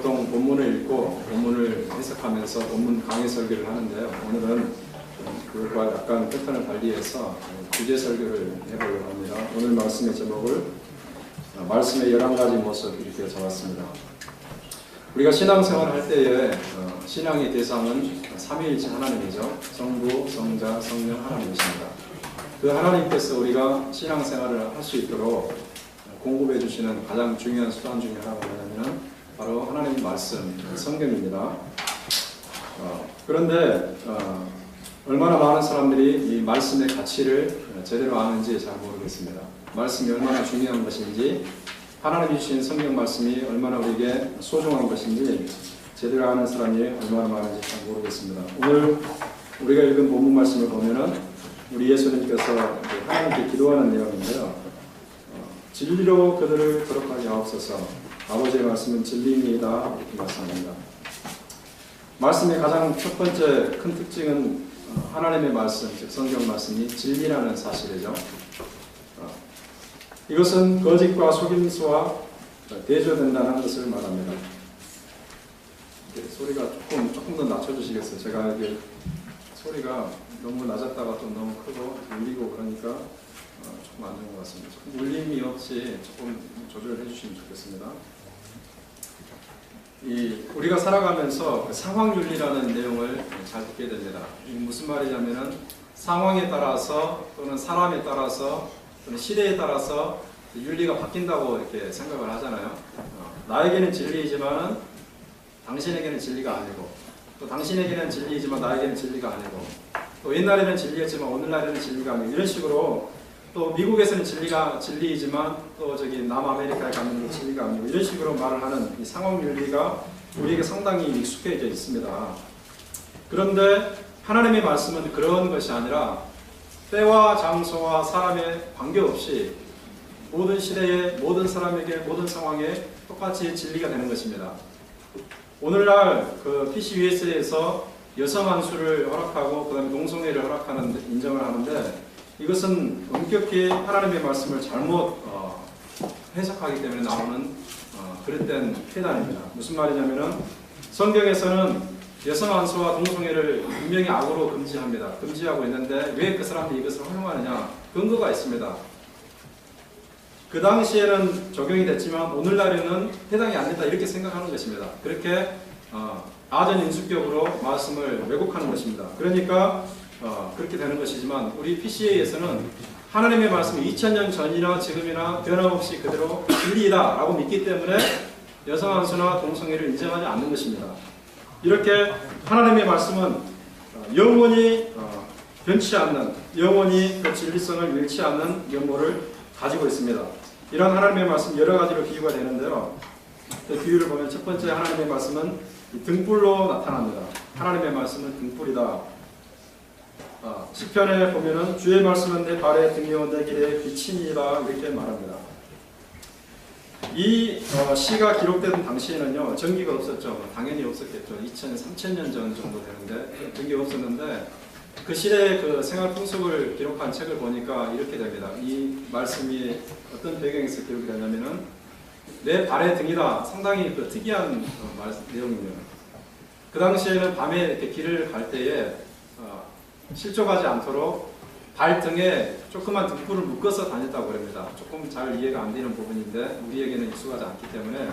보통 본문을 읽고 본문을 해석하면서 본문 강의 설교를 하는데요. 오늘은 그것과 약간 패턴을 달리해서 주제 설교를 해보려고 합니다. 오늘 말씀의 제목을 말씀의 11가지 모습 이렇게 적었습니다. 우리가 신앙생활을 할 때에 신앙의 대상은 삼위일체 하나님이죠. 성부, 성자, 성령 하나님이십니다. 그 하나님께서 우리가 신앙생활을 할 수 있도록 공급해 주시는 가장 중요한 수단 중에 하나가 뭐냐면 바로 하나님의 말씀, 성경입니다. 그런데 얼마나 많은 사람들이 이 말씀의 가치를 제대로 아는지 잘 모르겠습니다. 말씀이 얼마나 중요한 것인지, 하나님이 주신 성경 말씀이 얼마나 우리에게 소중한 것인지 제대로 아는 사람이 얼마나 많은지 잘 모르겠습니다. 오늘 우리가 읽은 본문 말씀을 보면은 우리 예수님께서 하나님께 기도하는 내용인데요. 진리로 그들을 거룩하게 하옵소서. 아버지의 말씀은 진리입니다. 이렇게 말씀합니다. 말씀의 가장 첫 번째 큰 특징은 하나님의 말씀, 즉 성경 말씀이 진리라는 사실이죠. 이것은 거짓과 속임수와 대조된다는 것을 말합니다. 소리가 조금 더 낮춰주시겠어요? 제가 이게 소리가 너무 낮았다가 또 너무 크고 울리고 그러니까 조금 안 좋은 것 같습니다. 조금 울림이 없이 조금 조절해 주시면 좋겠습니다. 우리가 살아가면서 상황윤리라는 내용을 잘 듣게 됩니다. 무슨 말이냐면은 상황에 따라서 또는 사람에 따라서 또는 시대에 따라서 윤리가 바뀐다고 이렇게 생각을 하잖아요. 나에게는 진리이지만 당신에게는 진리가 아니고, 또 당신에게는 진리이지만 나에게는 진리가 아니고, 또 옛날에는 진리였지만 오늘날에는 진리가 아니고, 이런 식으로 또 미국에서는 진리이지만 또 저기 남아메리카에 가면 진리가 아니고, 이런 식으로 말을 하는 이 상황 윤리가 우리에게 상당히 익숙해져 있습니다. 그런데 하나님의 말씀은 그런 것이 아니라 때와 장소와 사람에 관계없이 모든 시대에 모든 사람에게 모든 상황에 똑같이 진리가 되는 것입니다. 오늘날 그 PCUSA에서 여성 안수를 허락하고 그다음에 동성애를 허락하는 인정을 하는데, 이것은 엄격히 하나님의 말씀을 잘못 해석하기 때문에 나오는 그릇된 폐단입니다. 무슨 말이냐면은 성경에서는 여성 안수와 동성애를 분명히 악으로 금지합니다. 금지하고 있는데 왜 그 사람들이 이것을 허용하느냐? 근거가 있습니다. 그 당시에는 적용이 됐지만 오늘날에는 해당이 안 된다 이렇게 생각하는 것입니다. 그렇게 아전인수격으로 말씀을 왜곡하는 것입니다. 그러니까 그렇게 되는 것이지만 우리 PCA에서는 하나님의 말씀이 2000년 전이나 지금이나 변함없이 그대로 진리이다 라고 믿기 때문에 여성 안수나 동성애를 인정하지 않는 것입니다. 이렇게 하나님의 말씀은 영원히 변치 않는, 영원히 그 진리성을 잃지 않는 면모를 가지고 있습니다. 이런 하나님의 말씀 여러 가지로 비유가 되는데요. 그 비유를 보면 첫 번째 하나님의 말씀은 등불로 나타납니다. 하나님의 말씀은 등불이다. 시편에 보면은 주의 말씀은 내 발에 등이요 내 길에 빛이니라 이렇게 말합니다. 이 시가 기록된 당시에는요 전기가 없었죠. 당연히 없었겠죠. 2000년, 3000년 전 정도 되는데 전기가 없었는데 그 시대의 그 생활 풍속을 기록한 책을 보니까 이렇게 됩니다. 이 말씀이 어떤 배경에서 기록이 되냐면은 내 발의 등이다. 상당히 그 특이한 내용이에요. 그 당시에는 밤에 이렇게 길을 갈 때에 실족하지 않도록 발등에 조그만 등불을 묶어서 다녔다고 합니다. 조금 잘 이해가 안 되는 부분인데 우리에게는 익숙하지 않기 때문에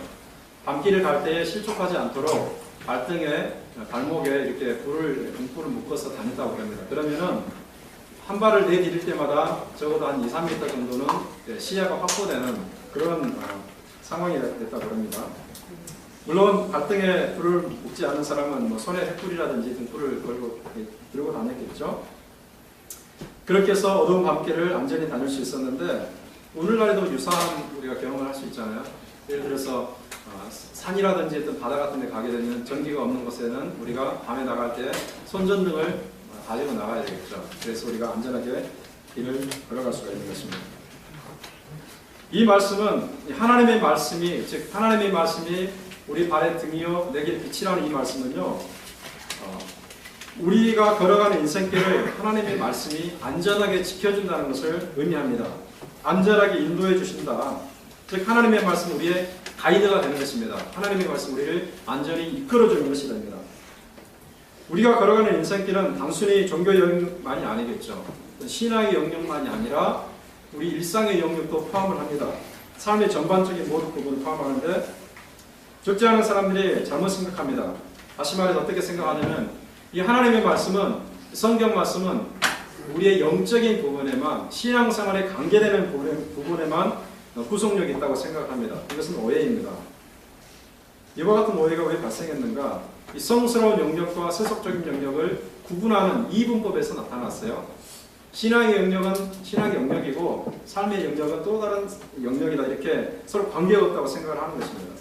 밤길을 갈 때에 실족하지 않도록 발등에 발목에 이렇게 등불을 묶어서 다녔다고 합니다. 그러면은 한 발을 내디딜 때마다 적어도 한 2-3m 정도는 시야가 확보되는 그런 상황이 됐다고 합니다. 물론 발등에 불을 묶지 않는 사람은 뭐 손에 횃불이라든지 등불을 들고 다녔겠죠. 그렇게 해서 어두운 밤길을 안전히 다닐 수 있었는데 오늘날에도 유사한 우리가 경험을 할 수 있잖아요. 예를 들어서 산이라든지 어떤 바다 같은 데 가게 되면 전기가 없는 곳에는 우리가 밤에 나갈 때 손전등을 가지고 나가야 되겠죠. 그래서 우리가 안전하게 길을 걸어갈 수가 있는 것입니다. 이 말씀은 하나님의 말씀이, 즉 하나님의 말씀이 우리 발의 등이요 내게 빛이라는 이 말씀은요 우리가 걸어가는 인생길을 하나님의 말씀이 안전하게 지켜준다는 것을 의미합니다. 안전하게 인도해 주신다. 즉 하나님의 말씀은 우리의 가이드가 되는 것입니다. 하나님의 말씀 우리를 안전히 이끌어주는 것이 됩니다. 우리가 걸어가는 인생길은 단순히 종교 영역만이 아니겠죠. 신앙의 영역만이 아니라 우리 일상의 영역도 포함을 합니다. 삶의 전반적인 모든 부분을 포함하는데 적지 않은 사람들이 잘못 생각합니다. 다시 말해서 어떻게 생각하냐면 이 하나님의 말씀은, 성경 말씀은 우리의 영적인 부분에만, 신앙생활에 관계되는 부분에만 구속력이 있다고 생각합니다. 이것은 오해입니다. 이와 같은 오해가 왜 발생했는가? 이 성스러운 영역과 세속적인 영역을 구분하는 이분법에서 나타났어요. 신앙의 영역은 신앙의 영역이고 삶의 영역은 또 다른 영역이다, 이렇게 서로 관계가 없다고 생각을 하는 것입니다.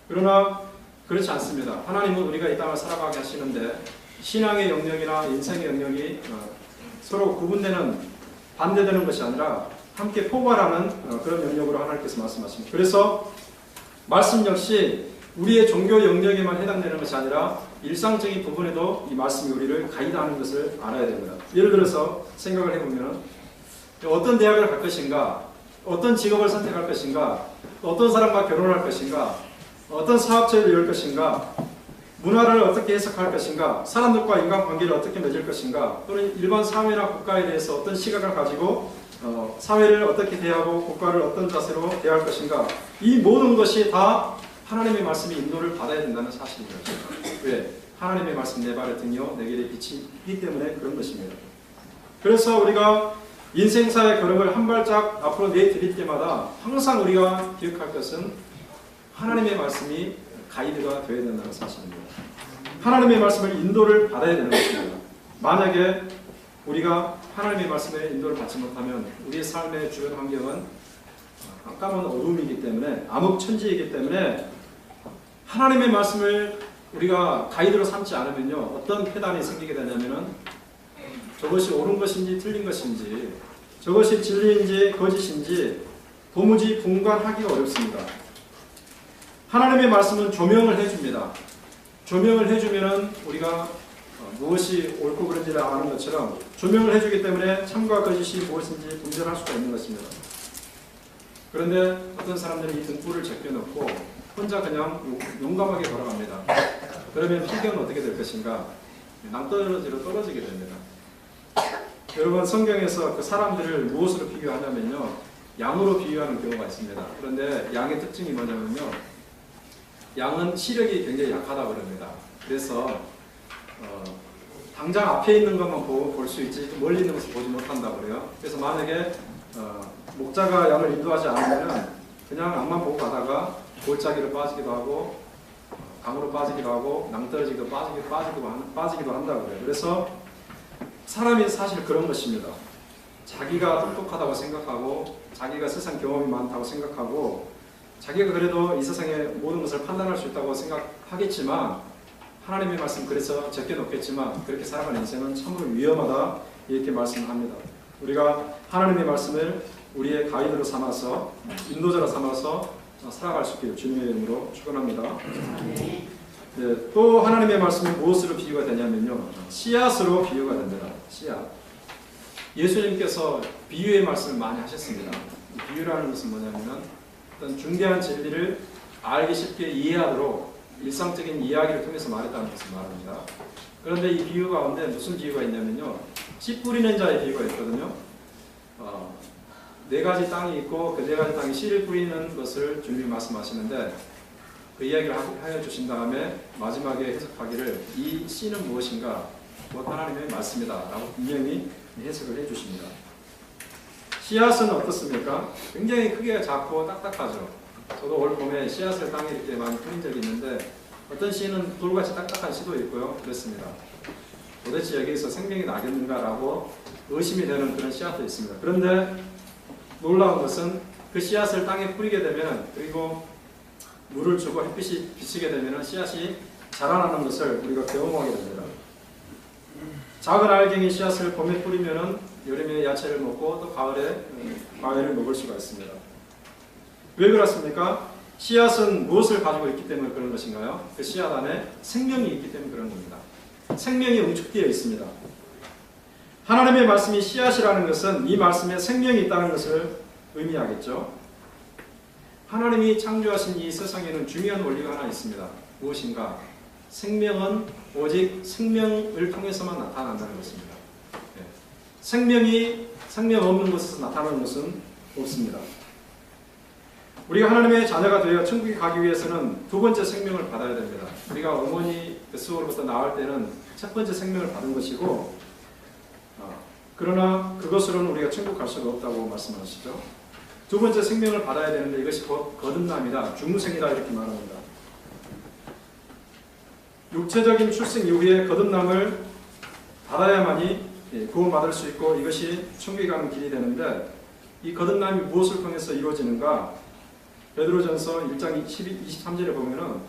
그러나 그렇지 않습니다. 하나님은 우리가 이 땅을 살아가게 하시는데 신앙의 영역이나 인생의 영역이 서로 구분되는, 반대되는 것이 아니라 함께 포괄하는 그런 영역으로 하나님께서 말씀하십니다. 그래서 말씀 역시 우리의 종교 영역에만 해당되는 것이 아니라 일상적인 부분에도 이 말씀이 우리를 가이드하는 것을 알아야 됩니다. 예를 들어서 생각을 해보면 어떤 대학을 갈 것인가, 어떤 직업을 선택할 것인가, 어떤 사람과 결혼할 것인가, 어떤 사업체를 열 것인가, 문화를 어떻게 해석할 것인가, 사람들과 인간관계를 어떻게 맺을 것인가, 또는 일반 사회나 국가에 대해서 어떤 시각을 가지고 사회를 어떻게 대하고 국가를 어떤 자세로 대할 것인가, 이 모든 것이 다 하나님의 말씀이 인도를 받아야 된다는 사실입니다. 왜? 하나님의 말씀 내 발의 등이요 내 길의 빛이기 때문에 그런 것입니다. 그래서 우리가 인생사의 걸음을 한 발짝 앞으로 내디딜 때마다 항상 우리가 기억할 것은 하나님의 말씀이 가이드가 되어야 된다는 사실입니다. 하나님의 말씀을 인도를 받아야 되는 것입니다. 만약에 우리가 하나님의 말씀에 인도를 받지 못하면 우리의 삶의 주변 환경은 깜깜한 어둠이기 때문에, 암흑천지이기 때문에 하나님의 말씀을 우리가 가이드로 삼지 않으면요 어떤 폐단이 생기게 되냐면은 저것이 옳은 것인지 틀린 것인지, 저것이 진리인지 거짓인지 도무지 분간하기가 어렵습니다. 하나님의 말씀은 조명을 해줍니다. 조명을 해주면은 우리가 무엇이 옳고 그른지를 아는 것처럼 조명을 해주기 때문에 참과 거짓이 무엇인지 분별할 수가 있는 것입니다. 그런데 어떤 사람들이 이 등불을 제껴놓고 혼자 그냥 용감하게 걸어갑니다. 그러면 필경은 어떻게 될 것인가? 낭떠러지로 떨어지게 됩니다. 여러분, 성경에서 그 사람들을 무엇으로 비교하냐면요 양으로 비유하는 경우가 있습니다. 그런데 양의 특징이 뭐냐면요 양은 시력이 굉장히 약하다고 그럽니다. 그래서 당장 앞에 있는 것만 볼 수 있지 멀리 있는 것을 보지 못한다고 그래요. 그래서 만약에 목자가 양을 인도하지 않으면 그냥 앞만 보고 가다가 골짜기로 빠지기도 하고 강으로 빠지기도 하고 낭떠러지기도 빠지기도 한다고 그래요. 그래서 사람이 사실 그런 것입니다. 자기가 똑똑하다고 생각하고 자기가 세상 경험이 많다고 생각하고 자기가 그래도 이 세상의 모든 것을 판단할 수 있다고 생각하겠지만 하나님의 말씀 그래서 제껴놓겠지만 그렇게 살아가는 인생은 참으로 위험하다, 이렇게 말씀합니다. 우리가 하나님의 말씀을 우리의 가이드로 삼아서 인도자로 삼아서 살아갈 수 있기를 주님의 이름으로 축원합니다. 네, 또 하나님의 말씀이 무엇으로 비유가 되냐면요 씨앗으로 비유가 됩니다. 씨앗. 예수님께서 비유의 말씀을 많이 하셨습니다. 비유라는 것은 뭐냐면 어떤 중대한 진리를 알기 쉽게 이해하도록 일상적인 이야기를 통해서 말했다는 것을 말합니다. 그런데 이 비유 가운데 무슨 비유가 있냐면요 씨 뿌리는 자의 비유가 있거든요. 네 가지 땅이 있고 그 네 가지 땅이 씨를 뿌리는 것을 주님이 말씀하시는데 그 이야기를 하여 주신 다음에 마지막에 해석하기를 이 씨는 무엇인가? 곧 하나님의 말씀이다 라고 분명히 해석을 해주십니다. 씨앗은 어떻습니까? 굉장히 크기가 작고 딱딱하죠. 저도 올 봄에 씨앗을 땅에 이렇게 많이 뿌린 적이 있는데 어떤 씨는 돌같이 딱딱한 씨도 있고요. 그렇습니다. 도대체 여기에서 생명이 나겠는가 라고 의심이 되는 그런 씨앗도 있습니다. 그런데 놀라운 것은 그 씨앗을 땅에 뿌리게 되면, 그리고 물을 주고 햇빛이 비치게 되면 씨앗이 자라나는 것을 우리가 경험하게 됩니다. 작은 알갱이 씨앗을 봄에 뿌리면 여름에 야채를 먹고 또 가을에 과일을 먹을 수가 있습니다. 왜 그렇습니까? 씨앗은 무엇을 가지고 있기 때문에 그런 것인가요? 그 씨앗 안에 생명이 있기 때문에 그런 겁니다. 생명이 응축되어 있습니다. 하나님의 말씀이 씨앗이라는 것은 이 말씀에 생명이 있다는 것을 의미하겠죠. 하나님이 창조하신 이 세상에는 중요한 원리가 하나 있습니다. 무엇인가? 생명은 오직 생명을 통해서만 나타난다는 것입니다. 네. 생명 없는 곳에서 나타나는 것은 없습니다. 우리가 하나님의 자녀가 되어 천국에 가기 위해서는 두 번째 생명을 받아야 됩니다. 우리가 어머니 뱃속으로부터 나올 때는 첫 번째 생명을 받은 것이고, 그러나 그것으로는 우리가 천국 갈 수가 없다고 말씀하시죠. 두 번째 생명을 받아야 되는데 이것이 거듭남이다, 중생이다 이렇게 말합니다. 육체적인 출생 이후에 거듭남을 받아야만이 구원받을 수 있고 이것이 천국에 가는 길이 되는데, 이 거듭남이 무엇을 통해서 이루어지는가? 베드로전서 1장 23절에 보면은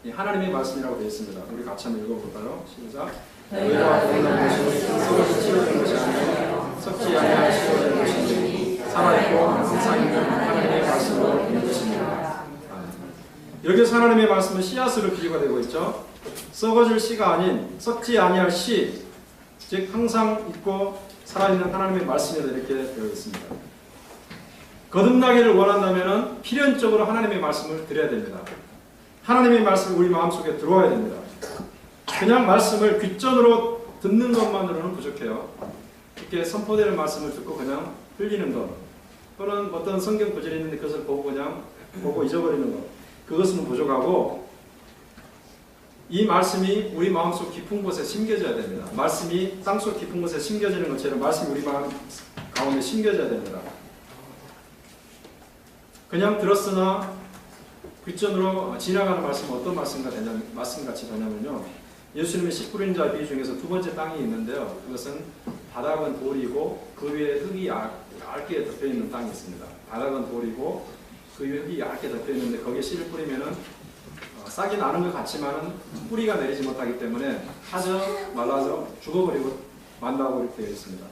하나님의 말씀이라고 되어 있습니다. 우리 같이 한번 읽어볼까요? 시작. 너희가 거듭난 것이 썩어서 치워진 것이 아니요 썩지 아니할 치워진 것이니 살아있고 항상 있는 하나님의 말씀으로 된 것입니다. 여기서 하나님의 말씀은 씨앗으로 비유가 되고 있죠. 썩어질 씨가 아닌 썩지 아니할 씨, 즉 항상 있고 살아있는 하나님의 말씀이다 이렇게 되어 있습니다. 거듭나기를 원한다면 필연적으로 하나님의 말씀을 드려야 됩니다. 하나님의 말씀이 우리 마음속에 들어와야 됩니다. 그냥 말씀을 귓전으로 듣는 것만으로는 부족해요. 이렇게 선포되는 말씀을 듣고 그냥 흘리는 것, 또는 어떤 성경 구절이 있는데 그것을 보고 그냥 보고 잊어버리는 것, 그것은 부족하고, 이 말씀이 우리 마음속 깊은 곳에 심겨져야 됩니다. 말씀이 땅속 깊은 곳에 심겨지는 것처럼 말씀이 우리 마음 가운데 심겨져야 됩니다. 그냥 들었으나 귓전으로 지나가는 말씀은 어떤 말씀같이 되냐면요, 예수님의 씨 뿌린 자 비유 중에서 두 번째 땅이 있는데요, 그것은 바닥은 돌이고 그 위에 흙이 얇게 덮여있는 땅이 있습니다. 바닥은 돌이고 그 위에 흙이 얇게 덮여있는데 거기에 씨를 뿌리면은 싹이 나는 것 같지만은 뿌리가 내리지 못하기 때문에 타져 말라져 죽어버리고 만다고 이렇게 되어 있습니다.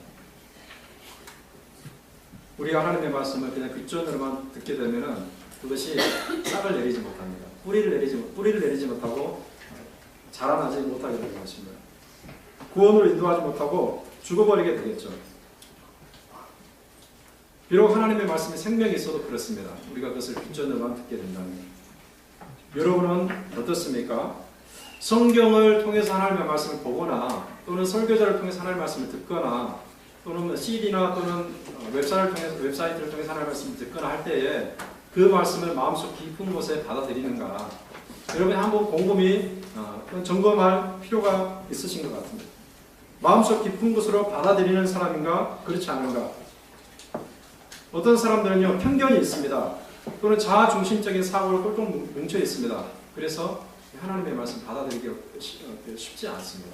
우리가 하나님의 말씀을 그냥 귓전으로만 듣게 되면은 그것이 싹을 내리지 못합니다. 뿌리를 내리지 못하고 자라나지 못하게 되는 것입니다. 구원으로 인도하지 못하고 죽어버리게 되겠죠. 비록 하나님의 말씀이 생명이 있어도 그렇습니다. 우리가 그것을 귓전으로만 듣게 된다면. 여러분은 어떻습니까? 성경을 통해서 하나님의 말씀을 보거나 또는 설교자를 통해서 하나님의 말씀을 듣거나 또는 CD나 또는 웹사이트를 통해서 하나님의 말씀을 듣거나 할 때에 그 말씀을 마음속 깊은 곳에 받아들이는가? 여러분이 한번 곰곰이 점검할 필요가 있으신 것 같습니다. 마음속 깊은 곳으로 받아들이는 사람인가? 그렇지 않은가? 어떤 사람들은요, 편견이 있습니다. 또는 자아중심적인 사고를 똘똘 뭉쳐 있습니다. 그래서 하나님의 말씀 받아들이기가 쉽지 않습니다.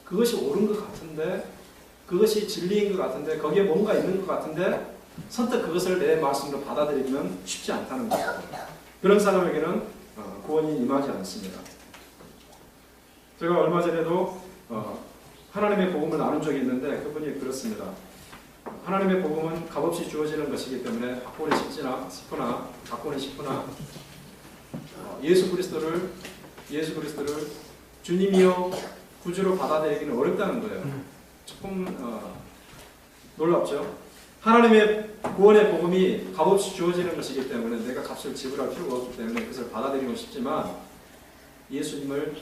그것이 옳은 것 같은데, 그것이 진리인 것 같은데, 거기에 뭔가 있는 것 같은데 선뜻 그것을 내 말씀으로 받아들이면 쉽지 않다는 거죠. 그런 사람에게는 구원이 임하지 않습니다. 제가 얼마 전에도 하나님의 복음을 나눈 적이 있는데 그분이 그렇습니다. 하나님의 복음은 값없이 주어지는 것이기 때문에 받고는 싶으나 예수 그리스도를 주님이요 구주로 받아들이기는 어렵다는 거예요. 조금 놀랍죠? 하나님의 구원의 복음이 값없이 주어지는 것이기 때문에 내가 값을 지불할 필요가 없기 때문에 그것을 받아들이고 싶지만 예수님을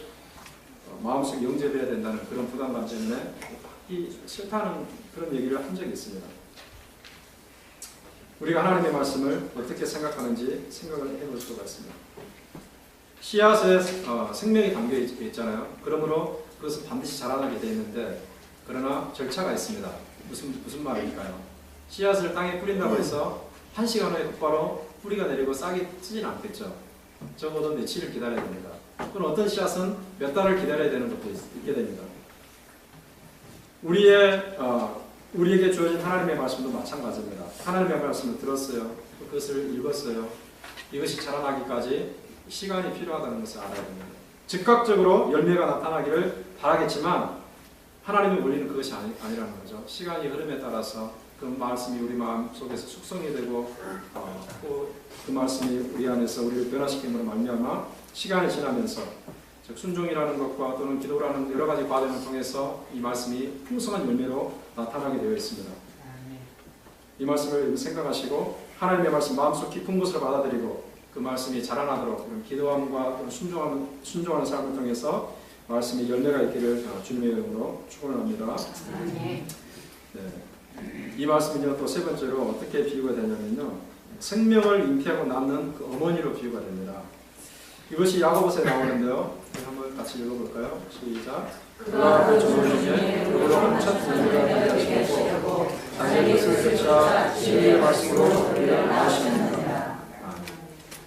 마음속에 영접해야 된다는 그런 부담감 때문에 받기 싫다는 그런 얘기를 한 적이 있습니다. 우리가 하나님의 말씀을 어떻게 생각하는지 생각을 해볼 수가 있습니다. 씨앗에 생명이 담겨 있잖아요. 그러므로 그것은 반드시 자라나게 되어 있는데, 그러나 절차가 있습니다. 무슨 말일까요? 씨앗을 땅에 뿌린다고 해서 1시간 후에 곧바로 뿌리가 내리고 싹이 트진 않겠죠. 적어도 며칠을 기다려야 됩니다. 또는 어떤 씨앗은 몇 달을 기다려야 되는 것도 있게 됩니다. 우리에게 주어진 하나님의 말씀도 마찬가지입니다. 하나님의 말씀을 들었어요. 그것을 읽었어요. 이것이 자라나기까지 시간이 필요하다는 것을 알아야 됩니다. 즉각적으로 열매가 나타나기를 바라겠지만 하나님의 원리는 그것이 아니라는 거죠. 시간이 흐름에 따라서 그 말씀이 우리 마음 속에서 숙성이 되고 또 그 말씀이 우리 안에서 우리를 변화시킴으로 말미암아 시간이 지나면서 즉 순종이라는 것과 또는 기도라는 여러 가지 과정을 통해서 이 말씀이 풍성한 열매로 나타나게 되어 있습니다. 이 말씀을 생각하시고 하나님의 말씀 마음속 깊은 곳으로 받아들이고 그 말씀이 자라나도록 기도함과 순종하는 삶을 통해서 말씀이 열매가 있기를 주님의 이름으로 축원합니다. 네. 이 말씀은요, 또 세 번째로 어떻게 비유가 되냐면요, 생명을 잉태하고 낳는 그 어머니로 비유가 됩니다. 이것이 야고보서에 나오는데요, 한번 같이 읽어볼까요? 시작. 그가 그 조물 중에 그보다 첫 분유가 되게 하시고 자기의 것을 쫓아 진리의 말씀으로 우리를 낳으십니다.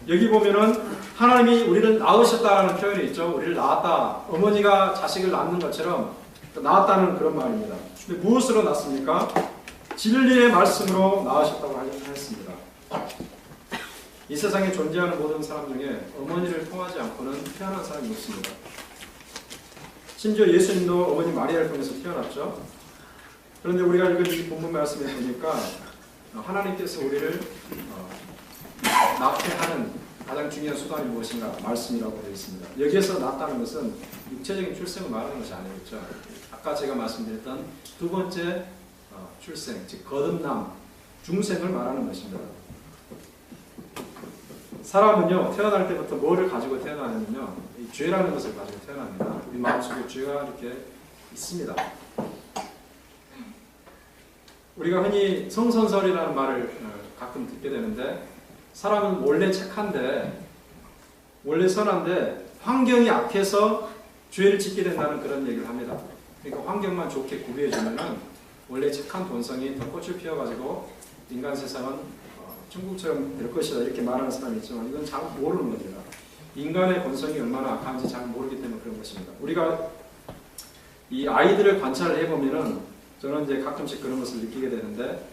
여기 보면은 하나님이 우리를 낳으셨다는 표현이 있죠. 우리를 낳았다. 어머니가 자식을 낳는 것처럼 낳았다는 그런 말입니다. 근데 무엇으로 낳습니까? 진리의 말씀으로 낳으셨다고 했습니다. 이 세상에 존재하는 모든 사람 중에 어머니를 통하지 않고는 태어난 사람이 없습니다. 심지어 예수님도 어머니 마리아를 통해서 태어났죠. 그런데 우리가 읽은 이 본문 말씀에 보니까 하나님께서 우리를 낳게 하는 가장 중요한 수단이 무엇인가? 말씀이라고 되어 있습니다. 여기에서 낳았다는 것은 육체적인 출생을 말하는 것이 아니겠죠. 아까 제가 말씀드렸던 두 번째 출생, 즉 거듭남, 중생을 말하는 것입니다. 사람은요, 태어날 때부터 뭐를 가지고 태어나냐면요, 이 죄라는 것을 가지고 태어납니다. 우리 마음속에 죄가 이렇게 있습니다. 우리가 흔히 성선설이라는 말을 가끔 듣게 되는데, 사람은 원래 착한데, 원래 선한데 환경이 악해서 죄를 짓게 된다는 그런 얘기를 합니다. 그러니까 환경만 좋게 구비해주면은 원래 착한 본성이 더 꽃을 피워가지고 인간 세상은 천국처럼 될 것이다 이렇게 말하는 사람이 있지만 이건 잘 모르는 겁니다. 인간의 본성이 얼마나 악한지 잘 모르기 때문에 그런 것입니다. 우리가 이 아이들을 관찰을 해보면은 저는 이제 가끔씩 그런 것을 느끼게 되는데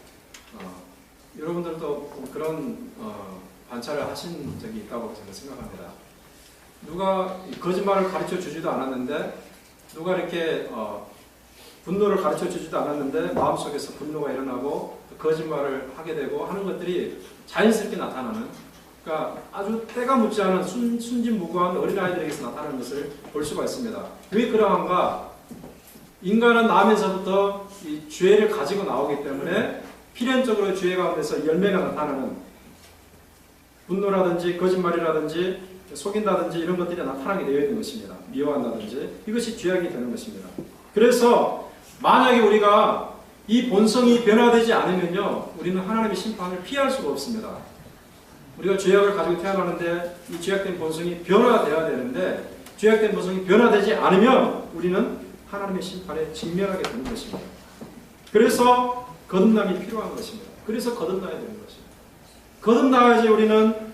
여러분들도 그런 관찰을 하신 적이 있다고 저는 생각합니다. 누가 거짓말을 가르쳐 주지도 않았는데 누가 이렇게 분노를 가르쳐 주지도 않았는데 마음속에서 분노가 일어나고 거짓말을 하게 되고 하는 것들이 자연스럽게 나타나는, 그러니까 아주 때가 묻지 않은 순진무구한 어린아이들에게서 나타나는 것을 볼 수가 있습니다. 왜 그러한가? 인간은 나면서부터 이 죄를 가지고 나오기 때문에 필연적으로 죄 가운데서 열매가 나타나는, 분노라든지 거짓말이라든지 속인다든지 이런 것들이 나타나게 되어 있는 것입니다. 미워한다든지 이것이 죄악이 되는 것입니다. 그래서 만약에 우리가 이 본성이 변화되지 않으면요, 우리는 하나님의 심판을 피할 수가 없습니다. 우리가 죄악을 가지고 태어나는데 이 죄악된 본성이 변화되어야 되는데 죄악된 본성이 변화되지 않으면 우리는 하나님의 심판에 직면하게 되는 것입니다. 그래서 거듭남이 필요한 것입니다. 그래서 거듭나야 되는 것입니다. 거듭나야지 우리는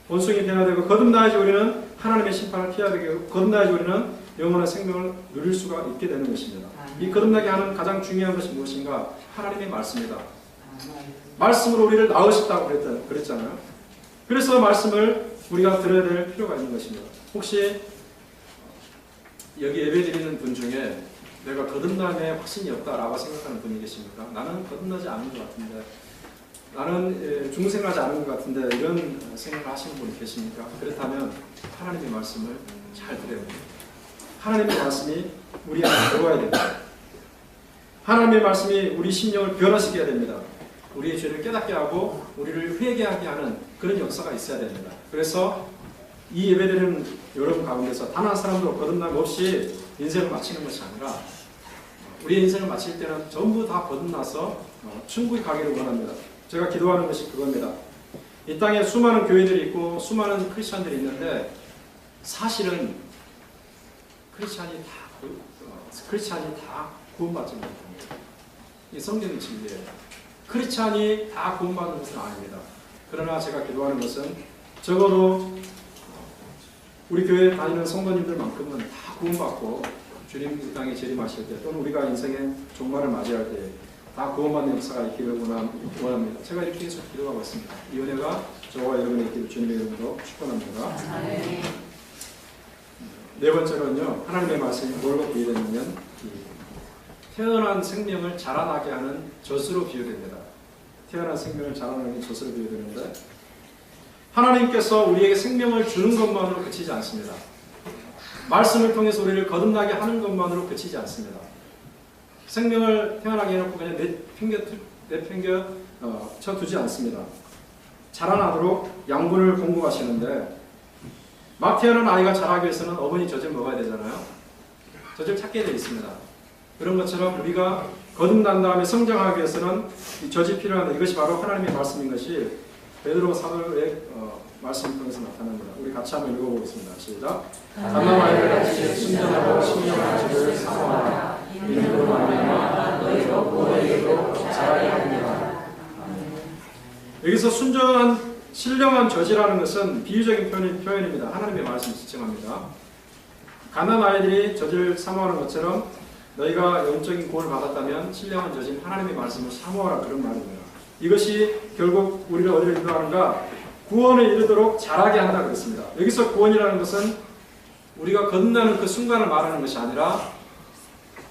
본성이 변화되고, 거듭나야지 우리는 하나님의 심판을 피하게 되고, 거듭나야지 우리는 영원한 생명을 누릴 수가 있게 되는 것입니다. 이 거듭나게 하는 가장 중요한 것이 무엇인가? 하나님의 말씀이다. 말씀으로 우리를 낳으셨다고 그랬잖아요. 그래서 말씀을 우리가 들어야 될 필요가 있는 것입니다. 혹시 여기 예배드리는 분 중에 내가 거듭남에 확신이 없다라고 생각하는 분이 계십니까? 나는 거듭나지 않은 것 같은데, 나는 중생하지 않은 것 같은데, 이런 생각을 하시는 분이 계십니까? 그렇다면 하나님의 말씀을 잘 들어야 됩니다. 하나님의 말씀이 우리 안에 들어와야 됩니다. 하나님의 말씀이 우리 심령을 변화시켜야 됩니다. 우리의 죄를 깨닫게 하고 우리를 회개하게 하는 그런 역사가 있어야 됩니다. 그래서 이 예배드리는 여러분 가운데서 단 한 사람도 거듭남 없이 인생을 마치는 것이 아니라 우리의 인생을 마칠 때는 전부 다 거듭나서 천국에 가기를 원합니다. 제가 기도하는 것이 그겁니다. 이 땅에 수많은 교회들이 있고 수많은 크리스찬들이 있는데 사실은 크리스찬이 다 구원받지 못합니다. 이 성경의 진리예요. 크리스찬이 다 구원받는 것은 아닙니다. 그러나 제가 기도하는 것은 적어도 우리 교회 다니는 성도님들만큼은 다 구원받고 주님 이 땅에 재림하실 때 또는 우리가 인생의 종말을 맞이할 때 다 구원받는 역사가 있기를 원합니다. 제가 이렇게 계속 기도하고 있습니다. 이 은혜가 저와 여러분의 있기를 주님의 이름으로 축원합니다. 네 번째로는요, 하나님의 말씀이 뭘로 비유되냐면 태어난 생명을 자라나게 하는 젖으로 비유됩니다. 태어난 생명을 자라나게 하는 젖으로 비유되는데, 하나님께서 우리에게 생명을 주는 것만으로 그치지 않습니다. 말씀을 통해서 우리를 거듭나게 하는 것만으로 그치지 않습니다. 생명을 태어나게 해놓고 그냥 내팽겨 쳐두지 않습니다. 자라나도록 양분을 공급하시는데, 막 태어난 아이가 자라기 위해서는 어머니 젖을 먹어야 되잖아요. 젖을 찾게 되어 있습니다. 그런 것처럼 우리가 거듭난 다음에 성장하기 위해서는 이 젖이 필요한데, 이것이 바로 하나님의 말씀인 것이 베드로 사도의 말씀을 통해서 나타납니다. 우리 같이 한번 읽어보겠습니다. 시작. 갓난 아이를 같이 순전하고 신령한 젖을 사모하라. 이름으로 말미암아 너희로 구원에게로 자라게 합니다. 여기서 순전한 신령한 젖이라는 것은 비유적인 표현입니다. 하나님의 말씀을 지칭합니다. 갓난 아이들이 젖을 사모하는 것처럼 너희가 영적인 구원을 받았다면 신령한 젖인 하나님의 말씀을 사모하라, 그런 말입니다. 이것이 결국 우리를 어디를 인도하는가? 구원에 이르도록 자라게 한다 그랬습니다. 여기서 구원이라는 것은 우리가 거듭나는 그 순간을 말하는 것이 아니라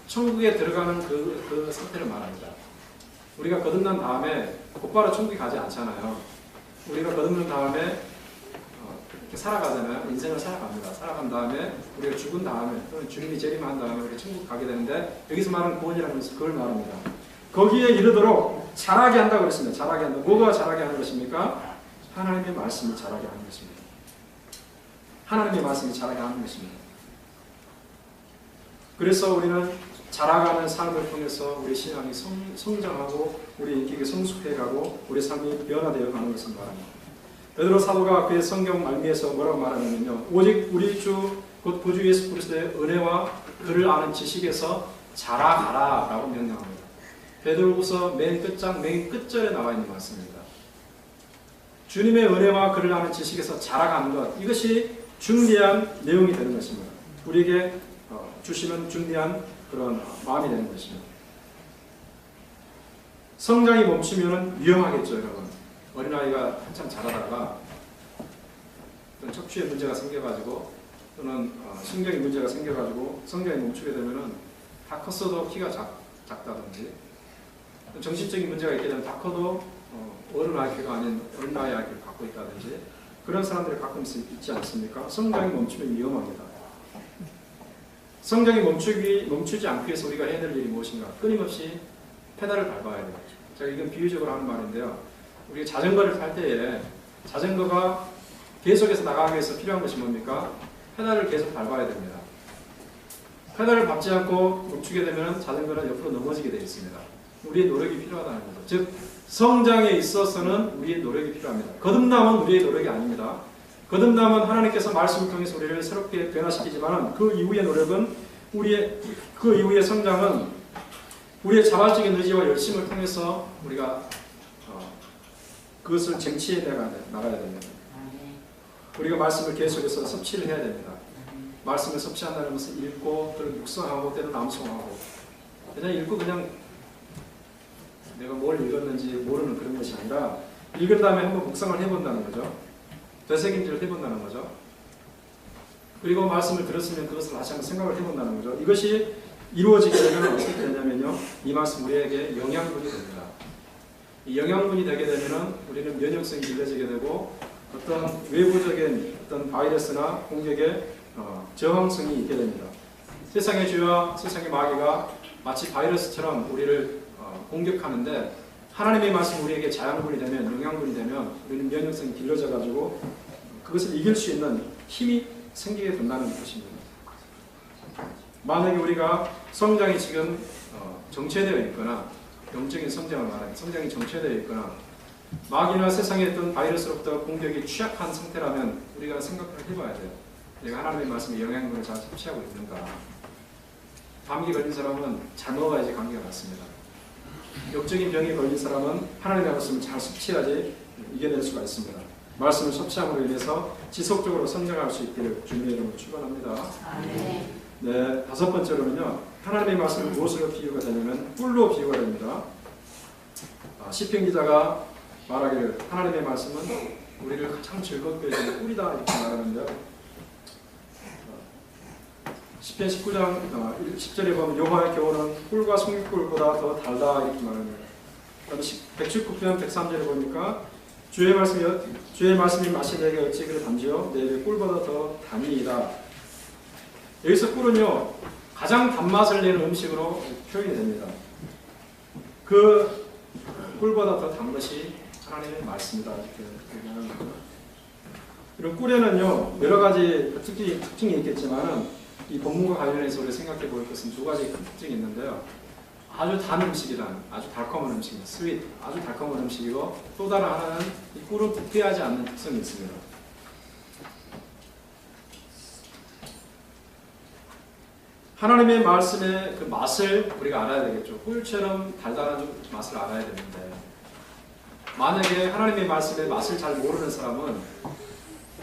천국에 들어가는 그 상태를 말합니다. 우리가 거듭난 다음에 곧바로 천국에 가지 않잖아요. 우리가 거듭난 다음에 이렇게 살아가잖아요. 인생을 살아갑니다. 살아간 다음에 우리가 죽은 다음에 또는 주님이 재림한 다음에 우리 천국 가게 되는데, 여기서 말하는 구원이라는 것은 그걸 말합니다. 거기에 이르도록 자라게 한다고 그랬습니다. 자라게 한다. 뭐가 자라게 하는 것입니까? 하나님의 말씀이 자라게 하는 것입니다. 하나님의 말씀이 자라게 하는 것입니다. 그래서 우리는 자라가는 삶을 통해서 우리 신앙이 성장하고 우리 인격이 성숙해가고 우리 삶이 변화되어 가는 것을 말합니다. 베드로 사도가 그의 성경 말미에서 뭐라고 말하냐면요, 오직 우리 주 곧 구주 예수 그리스도의 은혜와 그를 아는 지식에서 자라가라 라고 명령합니다. 베드로후서 맨 끝장 맨 끝절에 나와 있는 말씀입니다. 주님의 은혜와 그를 아는 지식에서 자라가는 것, 이것이 중대한 내용이 되는 것입니다. 우리에게 주시는 중대한 그런 마음이 되는 것입니다. 성장이 멈추면 위험하겠죠, 여러분. 어린아이가 한참 자라다가 어떤 척추에 문제가 생겨가지고 또는 신경에 문제가 생겨가지고 성장이 멈추게 되면은 다 컸어도 키가 작다든지, 정신적인 문제가 있게 되면 다 커도 어른 IQ가 아닌 어린아이 IQ를 갖고 있다든지, 그런 사람들이 가끔 있지 않습니까? 성장이 멈추면 위험합니다. 성장이 멈추지 않기 위해서 우리가 해야 될 일이 무엇인가? 끊임없이 페달을 밟아야 돼요. 제가 이건 비유적으로 하는 말인데요. 우리가 자전거를 탈 때에 자전거가 계속해서 나가기 위해서 필요한 것이 뭡니까? 페달을 계속 밟아야 됩니다. 페달을 밟지 않고 멈추게 되면 자전거는 옆으로 넘어지게 되어 있습니다. 우리의 노력이 필요하다는 거죠. 즉 성장에 있어서는 우리의 노력이 필요합니다. 거듭남은 우리의 노력이 아닙니다. 거듭남은 하나님께서 말씀을 통해서 우리를 새롭게 변화시키지만 그 이후의 노력은 그 이후의 성장은 우리의 자발적인 의지와 열심을 통해서 우리가 그것을 쟁취해 나가야 됩니다. 우리가 말씀을 계속해서 섭취를 해야 됩니다. 말씀을 섭취한다는 것은 읽고 또는 묵상하고 때는 암송하고, 그냥 읽고 그냥 내가 뭘 읽었는지 모르는 그런 것이 아니라 읽은 다음에 한번 묵상을 해본다는 거죠. 되새김질을 해본다는 거죠. 그리고 말씀을 들었으면 그것을 다시 한번 생각을 해본다는 거죠. 이것이 이루어지게 되면 어떻게 되냐면요, 이 말씀 우리에게 영양분이 됩니다. 이 영양분이 되게 되면 우리는 면역성이 길러지게 되고 어떤 외부적인 어떤 바이러스나 공격에 저항성이 있게 됩니다. 세상의 죄와 세상의 마귀가 마치 바이러스처럼 우리를 공격하는데, 하나님의 말씀 우리에게 자양분이 되면, 영양분이 되면 우리는 면역성이 길러져 가지고 그것을 이길 수 있는 힘이 생기게 된다는 것입니다. 만약에 우리가 성장이 지금 정체되어 있거나, 영적인 성장을 말하는 성장이 정체되어 있거나 마귀나 세상의 어떤 바이러스로부터 공격이 취약한 상태라면 우리가 생각을 해봐야 돼요. 내가 하나님의 말씀에 영양분을 잘 섭취하고 있는가. 감기 걸린 사람은 잘 먹어야지 감기가 낫습니다. 영적인 병에 걸린 사람은 하나님의 말씀을 잘 섭취해야지 이겨낼 수가 있습니다. 말씀을 섭취함으로 인해서 지속적으로 성장할 수 있기를 주님의 이름으로 축원합니다. 네, 다섯 번째로는요, 하나님의 말씀은 무엇으로 비유가 되냐면 꿀로 비유가 됩니다. 시편 기자가 말하기를 하나님의 말씀은 우리를 가장 즐겁게 해주는 꿀이다 이렇게 말하는데요. 시편 19장 10절에 보면 여호와의 교훈은 꿀과 송이꿀보다 더 달다 이렇게 말합니다. 119편 103절에 보니까 주의 말씀이 마시 내게 어찌 그리 단지요 내 입에 꿀보다 더 단이이다. 여기서 꿀은요, 가장 단맛을 내는 음식으로 표현이 됩니다. 그 꿀보다 더 단 것이 하나님의 말씀이다 이렇게 얘기하는 거죠. 이런 꿀에는요 여러 가지 특징이 있겠지만은 이 본문과 관련해서 우리 생각해 볼 것은 두 가지 큰 특징이 있는데요. 아주 단 음식이란 아주 달콤한 음식, 스윗, 아주 달콤한 음식이고 또 다른 하나는 이 꿀을 부패하지 않는 특성이 있습니다. 하나님의 말씀의 그 맛을 우리가 알아야 되겠죠. 꿀처럼 달달한 맛을 알아야 되는데 만약에 하나님의 말씀의 맛을 잘 모르는 사람은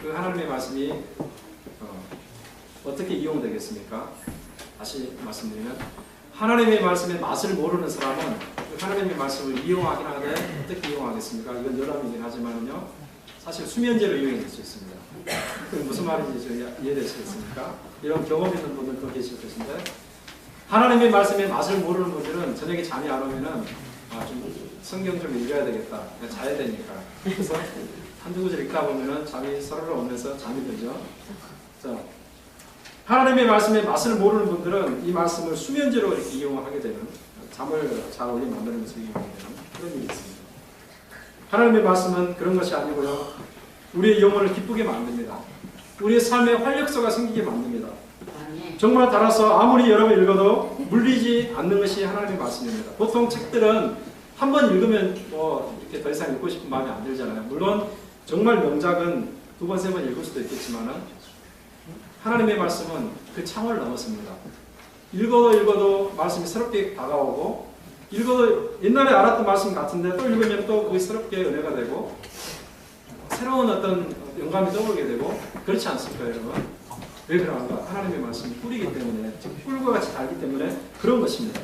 그 하나님의 말씀이 어떻게 이용되겠습니까? 다시 말씀드리면 하나님의 말씀의 맛을 모르는 사람은 그 하나님의 말씀을 이용하긴 하는데 어떻게 이용하겠습니까? 이건 여담이긴 하지만요 사실 수면제로 이용될 수 있습니다. 그게 무슨 말인지 이해되시겠습니까? 이런 경험 있는 분들도 계실 것인데 하나님의 말씀의 맛을 모르는 분들은 저녁에 잠이 안 오면은 좀 성경 좀 읽어야 되겠다. 자야 되니까. 그래서 한두 구절 읽다 보면은 잠이 서르르 오면서 잠이 들죠. 자, 하나님의 말씀의 맛을 모르는 분들은 이 말씀을 수면제로 이렇게 이용하게 되는 잠을 잘 오게 만들면서 이용하게 되는 그런 일이 있습니다. 하나님의 말씀은 그런 것이 아니고요. 우리의 영혼을 기쁘게 만듭니다. 우리의 삶에 활력소가 생기게 만듭니다. 정말 따라서 아무리 여러 번 읽어도 물리지 않는 것이 하나님의 말씀입니다. 보통 책들은 한 번 읽으면 이렇게 더 이상 읽고 싶은 마음이 안 들잖아요. 물론 정말 명작은 두 번, 세 번 읽을 수도 있겠지만은 하나님의 말씀은 그 창을 넘었습니다. 읽어도 말씀이 새롭게 다가오고 읽어도 옛날에 알았던 말씀 같은데 또 읽으면 또 그게 새롭게 은혜가 되고 새로운 어떤 영감이 떠오르게 되고 그렇지 않습니까 여러분? 왜 그런가? 하나님의 말씀이 꿀이기 때문에 꿀과 같이 달기 때문에 그런 것입니다.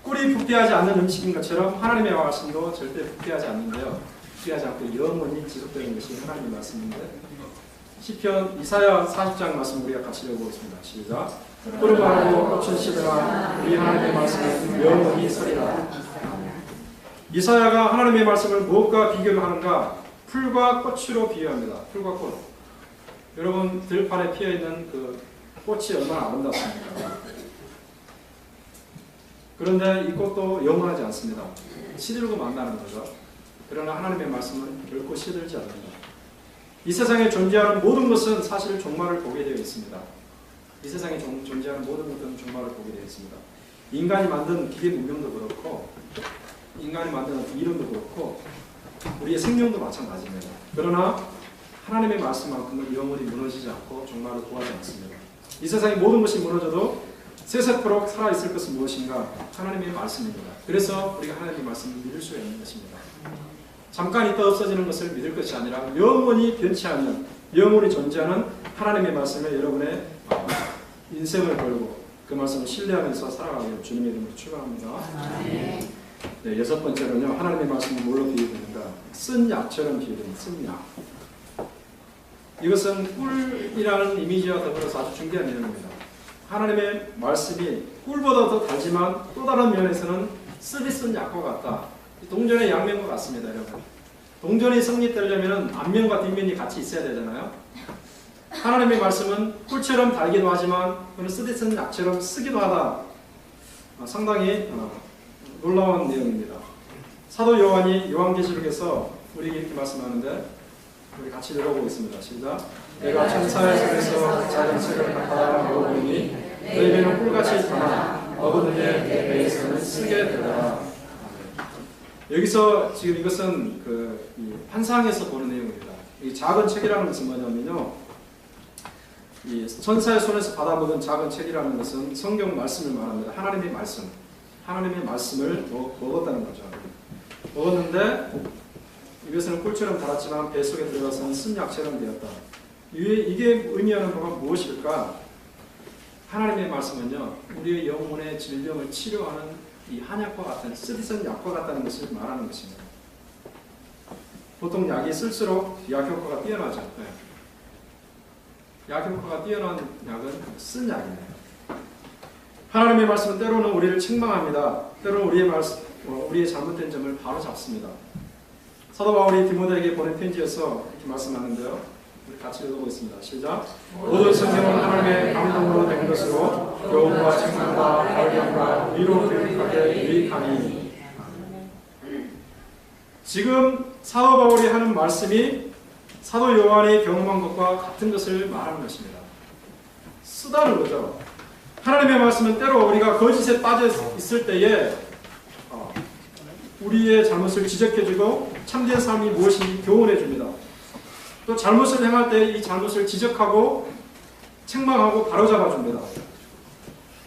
꿀이 부패하지 않는 음식인 것처럼 하나님의 말씀도 절대 부패하지 않는데요. 부패하지 않고 영원히 지속되는 것이 하나님의 말씀인데 시편 이사야 40장 말씀 우리가 같이 읽어보겠습니다. 시작. 꿀을 바르고 꽃은 시들아 우리 하나님의 말씀은 영원히 서리라. 이사야가 하나님의 말씀을 무엇과 비교를 하는가? 풀과 꽃으로 비유합니다. 풀과 꽃. 여러분 들판에 피어있는 그 꽃이 얼마나 아름답습니까? 그런데 이 꽃도 영원하지 않습니다. 시들고 만나는 거죠. 그러나 하나님의 말씀은 결코 시들지 않는다. 이 세상에 존재하는 모든 것은 사실 종말을 보게 되어 있습니다. 이 세상에 존재하는 모든 것은 종말을 보게 되어 있습니다. 인간이 만든 기계 문명도 그렇고 인간이 만든 이론도 그렇고 우리의 생명도 마찬가지입니다. 그러나 하나님의 말씀만큼은 영원히 무너지지 않고 종말을 구하지 않습니다. 이 세상의 모든 것이 무너져도 세세토록 살아있을 것은 무엇인가? 하나님의 말씀입니다. 그래서 우리가 하나님의 말씀을 믿을 수가 있는 것입니다. 잠깐 있다 없어지는 것을 믿을 것이 아니라 영원히 변치 않는 영원히 존재하는 하나님의 말씀에 여러분의 인생을 걸고 그 말씀을 신뢰하면서 살아가기를 주님의 이름으로 축원합니다. 네, 여섯 번째로는요. 하나님의 말씀을 뭘로 비유되는가? 쓴 약처럼 비유됩니다. 쓴 약. 이것은 꿀이라는 이미지와 더불어서 아주 중요한 내용입니다. 하나님의 말씀이 꿀보다 더 달지만 또 다른 면에서는 씁이 쓴 약과 같다. 동전의 양면과 같습니다. 여러분. 동전이 성립되려면 앞면과 뒷면이 같이 있어야 되잖아요. 하나님의 말씀은 꿀처럼 달기도 하지만 그는 씁이 쓴 약처럼 쓰기도 하다. 상당히 놀라운 내용입니다. 사도 요한이 요한계시록에서 우리에게 이렇게 말씀하는데 우리 같이 읽어보겠습니다. 시작. 내가 천사의 손에서 작은 책을 갖다 읽어보니 너희에게는 꿀같이 달아 어느 내 배에서는 쓰게 되더라. 여기서 지금 이것은 이 환상에서 보는 내용입니다. 이 작은 책이라는 것은 뭐냐면요. 이 천사의 손에서 받아먹은 작은 책이라는 것은 성경 말씀을 말합니다. 하나님의 말씀. 하나님의 말씀을 먹었다는 거죠. 먹었는데 이것은 꿀처럼 달았지만 배 속에 들어가서는 쓴 약처럼 되었다. 이게 의미하는 바가 무엇일까? 하나님의 말씀은요, 우리의 영혼의 질병을 치료하는 이 한약과 같은, 쓰디쓴 약과 같다는 것을 말하는 것입니다. 보통 약이 쓸수록 약 효과가 뛰어나죠. 네. 약 효과가 뛰어난 약은 쓴 약이에요. 하나님의 말씀은 때로는 우리를 책망합니다. 때로는 우리의 잘못된 점을 바로 잡습니다. 사도 바울이 디모데에게 보낸 편지에서 이렇게 말씀하는데요. 우리 같이 읽어보겠습니다. 시작. 모든 성경은 하나님의 감동으로 된 것으로 교훈과 책망과 발견과 위로 교육하게 유익하니. 지금 사도 바울이 하는 말씀이 사도 요한이 경험한 것과 같은 것을 말하는 것입니다. 쓰다는 거죠. 하나님의 말씀은 때로 우리가 거짓에 빠져 있을 때에 우리의 잘못을 지적해주고 참된 삶이 무엇인지 교훈해 줍니다. 또 잘못을 행할 때 이 잘못을 지적하고 책망하고 바로잡아 줍니다.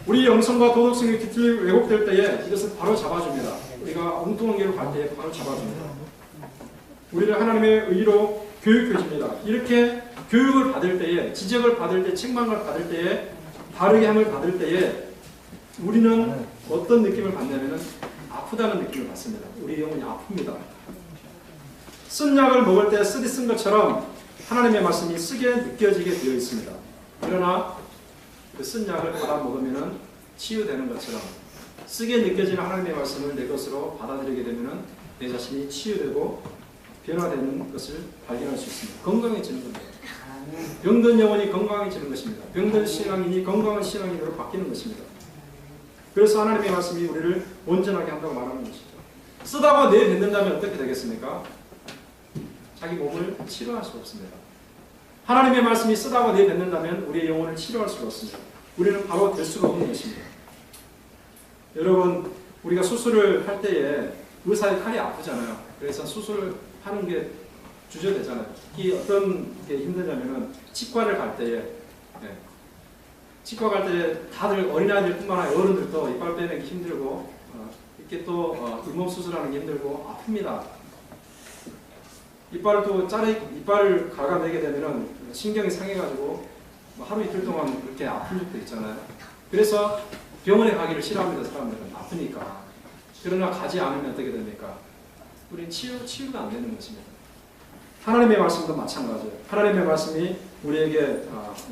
우리 영성과 도덕성이 뒤틀리고 왜곡될 때에 이것을 바로 잡아줍니다. 우리가 엉뚱한 길로 갈 때에 바로 잡아줍니다. 우리를 하나님의 의로 교육해 줍니다. 이렇게 교육을 받을 때에, 지적을 받을 때, 책망을 받을 때에, 바르게 함을 받을 때에 우리는 어떤 느낌을 받냐면 아프다는 느낌을 받습니다. 우리 영혼이 아픕니다. 쓴 약을 먹을 때 쓰디 쓴 것처럼 하나님의 말씀이 쓰게 느껴지게 되어 있습니다. 그러나 그 쓴 약을 받아 먹으면 치유되는 것처럼 쓰게 느껴지는 하나님의 말씀을 내 것으로 받아들이게 되면 내 자신이 치유되고 변화되는 것을 발견할 수 있습니다. 건강해지는 겁니다. 병든 영혼이 건강해지는 것입니다. 병든 신앙인이 건강한 신앙인으로 바뀌는 것입니다. 그래서 하나님의 말씀이 우리를 온전하게 한다고 말하는 것이죠. 쓰다가 내뱉는다면 어떻게 되겠습니까? 자기 몸을 치료할 수 없습니다. 하나님의 말씀이 쓰다가 내뱉는다면 우리의 영혼을 치료할 수가 없습니다. 우리는 바로 될 수가 없는 것입니다. 여러분, 우리가 수술을 할 때에 의사의 칼이 아프잖아요. 그래서 수술을 하는 게 주저되잖아요. 특히 어떤 게 힘드냐면은 치과를 갈 때에, 치과 갈 때 다들 어린아이들뿐만 아니라 어른들도 이빨 빼내기 힘들고 이렇게 또 잇몸 수술하는 게 힘들고 아픕니다. 이빨을 갉아내게 되면은 신경이 상해가지고 하루 이틀 동안 그렇게 아픈 적도 있잖아요. 그래서 병원에 가기를 싫어합니다. 사람들은 아프니까. 그러나 가지 않으면 어떻게 됩니까? 우리는 치유가 안 되는 것입니다. 하나님의 말씀도 마찬가지예요. 하나님의 말씀이 우리에게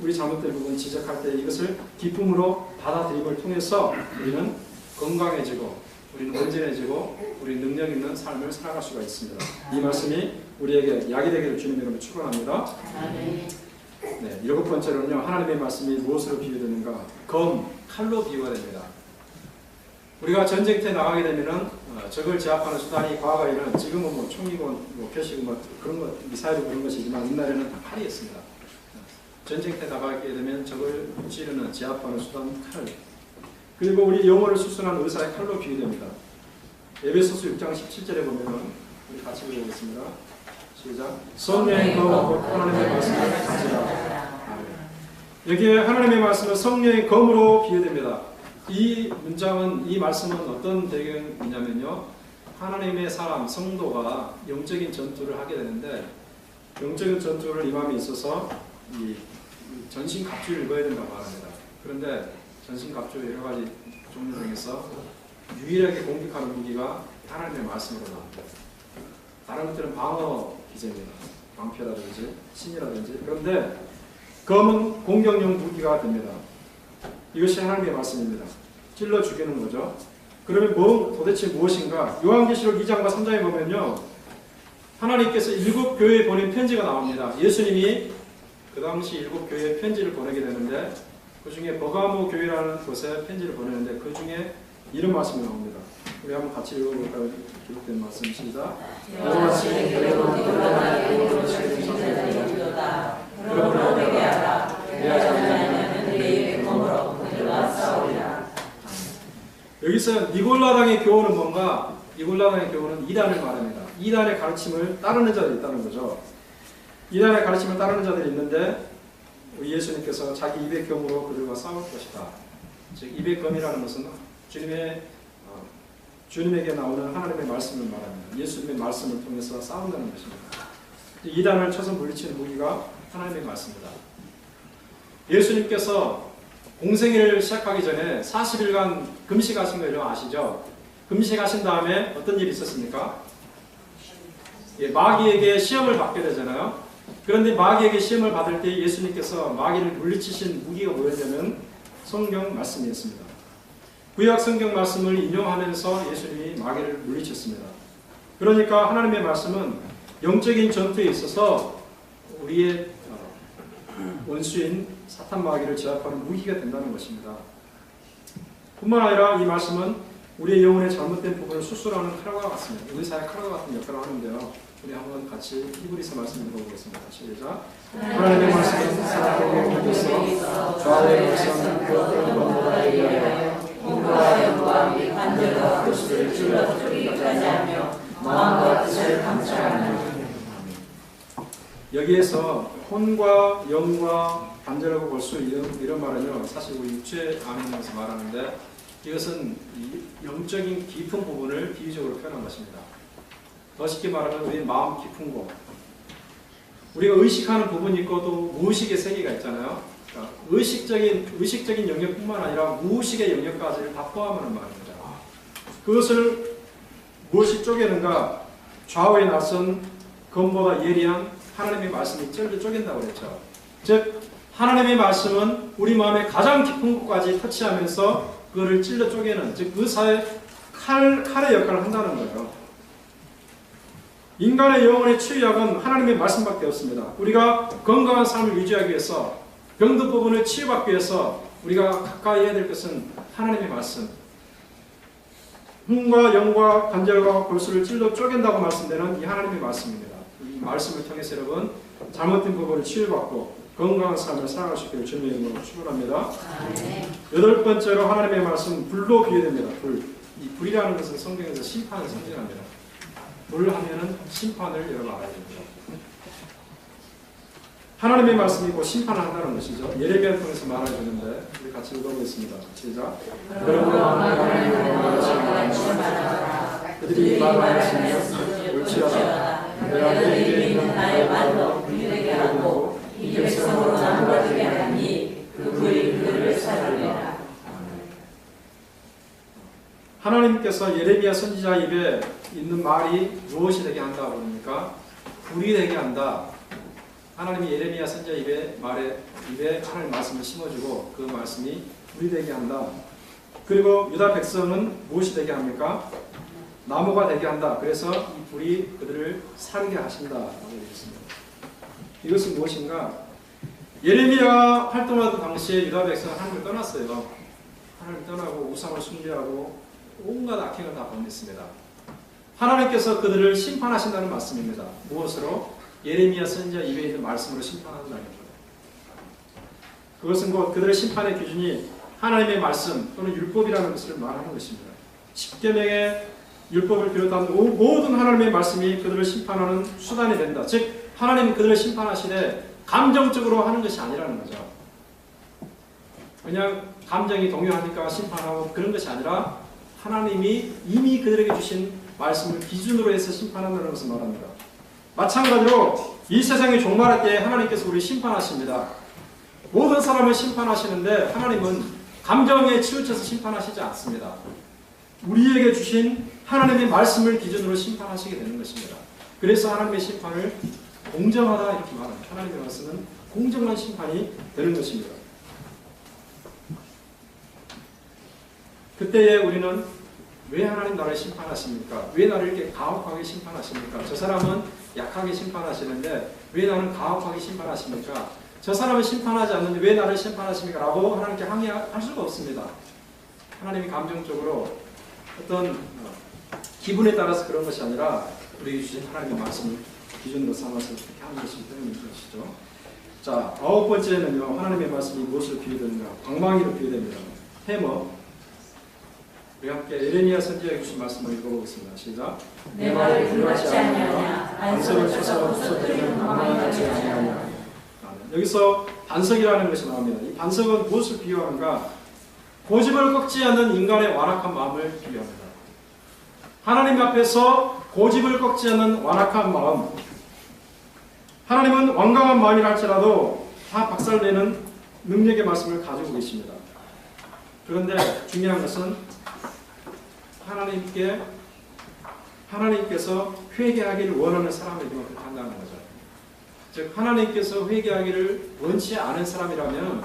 우리 잘못된 부분 지적할 때 이것을 기쁨으로 받아들임을 통해서 우리는 건강해지고 우리는 온전해지고 우리 능력 있는 삶을 살아갈 수가 있습니다. 이 말씀이 우리에게 약이 되기를 주님 이름으로 축원합니다. 네, 7번째로는요. 하나님의 말씀이 무엇으로 비유되는가? 칼로 비유가 됩니다. 우리가 전쟁터에 나가게 되면은 적을 제압하는 수단이 과거에는 지금은 뭐 총이고 뭐 표시고 뭐 그런 것 미사일이고 그런 것이지만 옛날에는 다 칼이었습니다. 전쟁터에 나가게 되면 적을 찌르는 제압하는 수단 칼. 그리고 우리 영혼을 수술하는 의사의 칼로 비유됩니다. 에베소서 6장 17절에 보면은 우리 같이 읽어보겠습니다. 시작. 성령의 검으로 하나님의 말씀을 가지라. 여기에 하나님의 말씀은 성령의 검으로 비유됩니다. 이 문장은, 이 말씀은 어떤 배경이냐면요. 하나님의 사람, 성도가 영적인 전투를 하게 되는데 영적인 전투를 임함에 있어서 이 전신 갑주를 입어야 된다고 말합니다. 그런데 전신 갑주 여러 가지 종류 중에서 유일하게 공격하는 무기가 하나님의 말씀으로 나옵니다. 다른 것들은 방어 기제입니다. 방패라든지 신이라든지. 그런데 검은 공격용 무기가 됩니다. 이것이 하나님의 말씀입니다. 찔러 죽이는 거죠. 그러면 도대체 무엇인가? 요한계시록 2장과 3장에 보면요. 하나님께서 7교회에 보낸 편지가 나옵니다. 예수님이 그 당시 7교회에 편지를 보내게 되는데 그 중에 버가모 교회라는 곳에 편지를 보내는데 그 중에 이런 말씀이 나옵니다. 우리 한번 같이 읽어볼까요? 기록된 말씀 시작. 너같이 교회로 들어가는 교회로 지금 성경이다. 그러므로 내게 알아. 내가 자녀는 내게 검으로 그들과 싸우리라. 여기서 니골라당의 교훈은 뭔가? 니골라당의 교훈은 이단을 말합니다. 이단의 가르침을 따르는 자들이 있다는 거죠. 이단의 가르침을 따르는 자들이 있는데 우리 예수님께서 자기 입의 검으로 그들과 싸울 것이다. 즉 입의 검이라는 것은 주님에게 나오는 하나님의 말씀을 말합니다. 예수님의 말씀을 통해서 싸운다는 것입니다. 이단을 쳐서 물리치는 무기가 하나님의 말씀입니다. 예수님께서 공생애를 시작하기 전에 40일간 금식하신 거 여러분 아시죠? 금식하신 다음에 어떤 일이 있었습니까? 마귀에게 시험을 받게 되잖아요. 그런데 마귀에게 시험을 받을 때 예수님께서 마귀를 물리치신 무기가 뭐였냐면 성경 말씀이었습니다. 구약 성경 말씀을 인용하면서 예수님이 마귀를 물리쳤습니다. 그러니까 하나님의 말씀은 영적인 전투에 있어서 우리의 원수인 사탄 마귀를 제압하는 무기가 된다는 것입니다. 뿐만 아니라 이 말씀은 우리의 영혼의 잘못된 부분을 수술하는 칼과 같습니다. 의사의 칼과 같은 역할을 하는데요. 우리 한번 같이 히브리서 말씀 읽어보겠습니다. 시작. 하나님의 말씀은 사람에게 옮겨서 좌우의 말씀은 그것들을 넘보다 얘기하여 힘과 영과 및 간절과 골수를 찔러 쪼개기까지 하며 마음과 뜻을 감찰하며. 여기에서 혼과 영과 간절하고 골수 이런 말은요, 사실 우리 육체 안에 있는 것을 말하는데 이것은 영적인 깊은 부분을 비유적으로 표현한 것입니다. 더 쉽게 말하면 우리 마음 깊은 곳, 우리가 의식하는 부분이 있고 또 무의식의 세계가 있잖아요. 그러니까 의식적인 영역뿐만 아니라 무의식의 영역까지를 다 포함하는 말입니다. 그것을 무엇이 쪼개는가? 좌우에 나선 검보다 예리한 하나님의 말씀이 쪼갠다고 그랬죠. 즉 하나님의 말씀은 우리 마음의 가장 깊은 곳까지 터치하면서 그거를 찔러 쪼개는, 즉 의사의 칼의 역할을 한다는 거예요. 인간의 영혼의 치유약은 하나님의 말씀밖에 없습니다. 우리가 건강한 삶을 유지하기 위해서, 병든 부분을 치유받기 위해서 우리가 가까이 해야 될 것은 하나님의 말씀. 혼과 영과 간절과 골수를 찔러 쪼갠다고 말씀되는 이 하나님의 말씀입니다. 이 말씀을 통해서 여러분 잘못된 부분을 치유받고 건강한 삶을 살아갈 수 있기를 주님의 이름으로 축원합니다. 여덟 번째로 하나님의 말씀은 불로 비유됩니다. 불. 이 불이라는 것은 성경에서 심판을 상징합니다. 불 하면은 심판을 여러분 알아야 됩니다. 하나님의 말씀이 곧 심판을 한다는 것이죠. 예레미야를 통해서 말해주는데 우리 같이 읽어보겠습니다. 시작. 그들이 말하시며 옳지어다. 내가 그에게 있는 나의 말로 그들에게 하고 이 백성으로 나누어지게 하니 그 불이 그들을 사르리라. 하나님께서 예레미야 선지자 입에 있는 말이 무엇이 되게 한다고 합니까? 불이 되게 한다. 하나님이 예레미야 선지자 입에 하나님 말씀을 심어주고 그 말씀이 불이 되게 한다. 그리고 유다 백성은 무엇이 되게 합니까? 나무가 되게 한다. 그래서 이 불이 그들을 사르게 하신다라고 되어 있습니다. 이것은 무엇인가? 예레미야 활동하던 당시에 유다 백성은 하나님을 떠났어요. 하나님을 떠나고 우상을 숭배하고 온갖 악행을 다 범했습니다. 하나님께서 그들을 심판하신다는 말씀입니다. 무엇으로? 예레미야 선지자 입에 있는 말씀으로 심판한다는 거예요. 그것은 곧 그들의 심판의 기준이 하나님의 말씀 또는 율법이라는 것을 말하는 것입니다. 십계명의 율법을 비롯한 모든 하나님의 말씀이 그들을 심판하는 수단이 된다. 즉 하나님은 그들을 심판하시되 감정적으로 하는 것이 아니라는 거죠. 그냥 감정이 동요하니까 심판하고 그런 것이 아니라 하나님이 이미 그들에게 주신 말씀을 기준으로 해서 심판한다는 것을 말합니다. 마찬가지로 이 세상이 종말할 때 하나님께서 우리를 심판하십니다. 모든 사람을 심판하시는데 하나님은 감정에 치우쳐서 심판하시지 않습니다. 우리에게 주신 하나님의 말씀을 기준으로 심판하시게 되는 것입니다. 그래서 하나님의 심판을 공정하다 이렇게 말합니다. 하나님의 말씀은 공정한 심판이 되는 것입니다. 그때에 우리는 왜 하나님 나를 심판하십니까? 왜 나를 이렇게 가혹하게 심판하십니까? 저 사람은 약하게 심판하시는데 왜 나는 가혹하게 심판하십니까? 저 사람은 심판하지 않는데 왜 나를 심판하십니까? 라고 하나님께 항의할 수가 없습니다. 하나님이 감정적으로 어떤 기분에 따라서 그런 것이 아니라 우리에게 주신 하나님의 말씀을 기준으로 삼아서 그렇게 하는 것이 되는 것이죠. 자, 아홉 번째는요. 하나님의 말씀이 무엇으로 비유되는가? 방망이로 비유됩니다. 해머. 우리 함께 예레미야 선지자에 주신 말씀을 읽어보겠습니다. 시작. 내 말을 들었지 아니하냐 반석을 쳐서 부서뜨리는 방망이 같지 아니하냐. 여기서 반석이라는 것이 나옵니다. 이 반석은 무엇을 비유하는가? 고집을 꺾지 않는 인간의 완악한 마음을 비유합니다. 하나님 앞에서 고집을 꺾지 않는 완악한 마음. 하나님은 완강한 마음이라 할지라도 다 박살내는 능력의 말씀을 가지고 계십니다. 그런데 중요한 것은 하나님께서 회개하기를 원하는 사람에게만 그렇게 한다는 거죠. 즉 하나님께서 회개하기를 원치 않은 사람이라면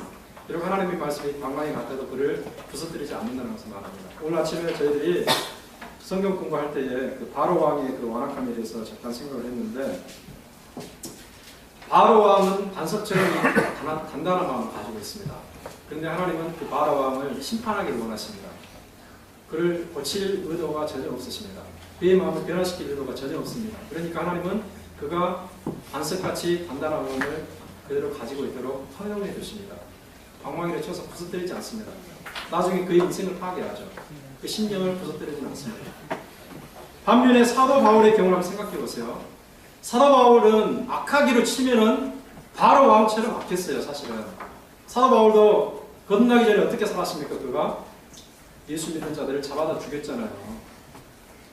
여러분 하나님의 말씀이 방망이 같아도 그를 부서뜨리지 않는다는 것을 말합니다. 오늘 아침에 저희들이 성경 공부할 때에 그 바로 왕의 그 완악함에 대해서 잠깐 생각을 했는데 바로 왕은 반석처럼 단단한 마음을 가지고 있습니다. 그런데 하나님은 그 바로 왕을 심판하기를 원하십니다. 그를 고칠 의도가 전혀 없으십니다. 그의 마음을 변화시킬 의도가 전혀 없습니다. 그러니까 하나님은 그가 반석같이 단단한 마음을 그대로 가지고 있도록 허용해 주십니다. 방망이를 쳐서 부서뜨리지 않습니다. 나중에 그의 인생을 파괴하죠. 그 심령을 부서뜨리지는 않습니다. 반면에 사도 바울의 경우를 한번 생각해 보세요. 사도 바울은 악하기로 치면은 바로 왕처럼 악했어요. 사실은 사도 바울도 거듭나기 전에 어떻게 살았습니까? 그가 예수 믿는 자들을 잡아다 죽였잖아요.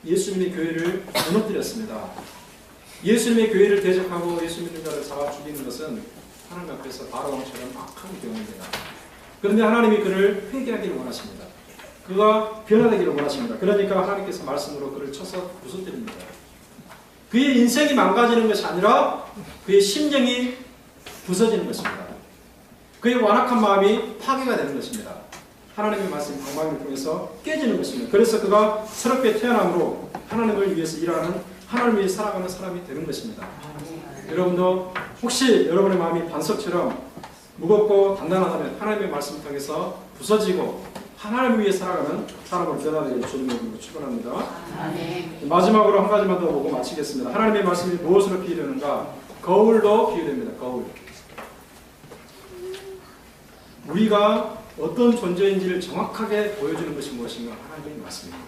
예수님의 교회를 무너뜨렸습니다. 예수님의 교회를 대적하고 예수 믿는 자를 잡아 죽이는 것은 하나님 앞에서 바로 왕처럼 악한 경우입니다. 그런데 하나님이 그를 회개하기를 원하십니다. 그가 변화되기를 원하십니다. 그러니까 하나님께서 말씀으로 그를 쳐서 부서뜨립니다. 그의 인생이 망가지는 것이 아니라 그의 심령이 부서지는 것입니다. 그의 완악한 마음이 파괴가 되는 것입니다. 하나님의 말씀 방망이를 통해서 깨지는 것입니다. 그래서 그가 새롭게 태어남으로 하나님을 위해서 일하는, 하나님을 위해 살아가는 사람이 되는 것입니다. 여러분도 혹시 여러분의 마음이 반석처럼 무겁고 단단하다면 하나님의 말씀을 통해서 부서지고 하나님을 위해 살아가는 사람을 변화되게 주님의 이름으로 축원합니다. 마지막으로 한 가지만 더 보고 마치겠습니다. 하나님의 말씀이 무엇으로 비유되는가? 거울로 비유됩니다. 거울. 우리가 어떤 존재인지를 정확하게 보여주는 것이 무엇인가? 하나님의 말씀입니다.